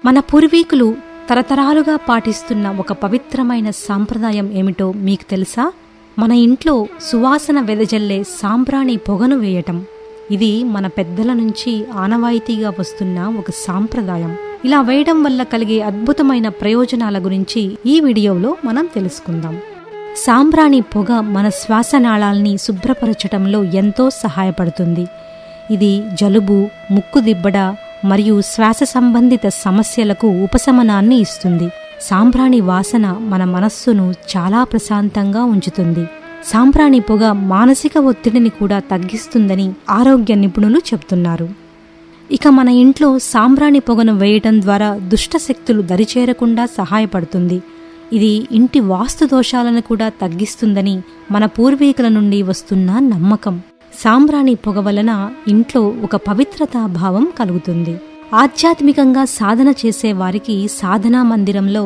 మన పూర్వీకులు తరతరాలుగా పాటిస్తున్న ఒక పవిత్రమైన సాంప్రదాయం ఏమిటో మీకు తెలుసా? మన ఇంట్లో సువాసన వెదజల్లే సాంబ్రాణి పొగను వేయటం. ఇది మన పెద్దల నుంచి ఆనవాయితీగా వస్తున్న ఒక సాంప్రదాయం. ఇలా వేయడం వల్ల కలిగే అద్భుతమైన ప్రయోజనాల గురించి ఈ వీడియోలో మనం తెలుసుకుందాం. సాంబ్రాణి పొగ మన శ్వాసనాళాల్ని శుభ్రపరచటంలో ఎంతో సహాయపడుతుంది. ఇది జలుబు, ముక్కు దిబ్బడ మరియు శ్వాస సంబంధిత సమస్యలకు ఉపశమనాన్ని ఇస్తుంది. సాంబ్రాణి వాసన మన మనస్సును చాలా ప్రశాంతంగా ఉంచుతుంది. సాంబ్రాణి పొగ మానసిక ఒత్తిడిని కూడా తగ్గిస్తుందని ఆరోగ్య నిపుణులు చెబుతున్నారు. ఇక మన ఇంట్లో సాంబ్రాణి పొగను వేయటం ద్వారా దుష్ట శక్తులు దరిచేరకుండా సహాయపడుతుంది. ఇది ఇంటి వాస్తు దోషాలను కూడా తగ్గిస్తుందని మన పూర్వీకుల నుండి వస్తున్న నమ్మకం. సాంబ్రాణి పొగ వలన ఇంట్లో ఒక పవిత్రతా భావం కలుగుతుంది. ఆధ్యాత్మికంగా సాధన చేసే వారికి సాధనా మందిరంలో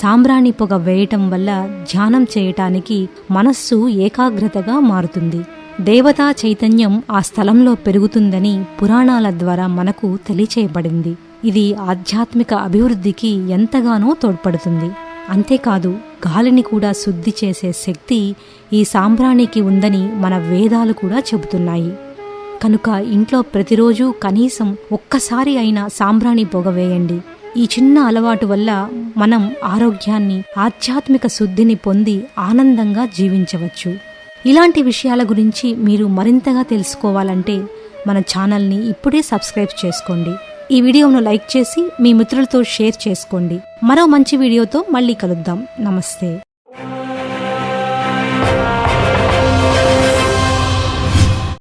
సాంబ్రాణి పొగ వేయటం వల్ల ధ్యానం చేయటానికి మనస్సు ఏకాగ్రతగా మారుతుంది. దేవతా చైతన్యం ఆ స్థలంలో పెరుగుతుందని పురాణాల ద్వారా మనకు తెలియచేయబడింది. ఇది ఆధ్యాత్మిక అభివృద్ధికి ఎంతగానో తోడ్పడుతుంది. అంతేకాదు, గాలిని కూడా శుద్ధి చేసే శక్తి ఈ సాంబ్రాణికి ఉందని మన వేదాలు కూడా చెబుతున్నాయి. కనుక ఇంట్లో ప్రతిరోజు కనీసం ఒక్కసారి అయినా సాంబ్రాణి పొగ వేయండి. ఈ చిన్న అలవాటు వల్ల మనం ఆరోగ్యాన్ని, ఆధ్యాత్మిక శుద్ధిని పొంది ఆనందంగా జీవించవచ్చు. ఇలాంటి విషయాల గురించి మీరు మరింతగా తెలుసుకోవాలంటే మన ఛానల్ని ఇప్పుడే సబ్స్క్రైబ్ చేసుకోండి. ఈ వీడియోను లైక్ చేసి మీ మిత్రులతో షేర్ చేసుకోండి. మరో మంచి వీడియోతో మళ్ళీ కలుద్దాం. నమస్తే.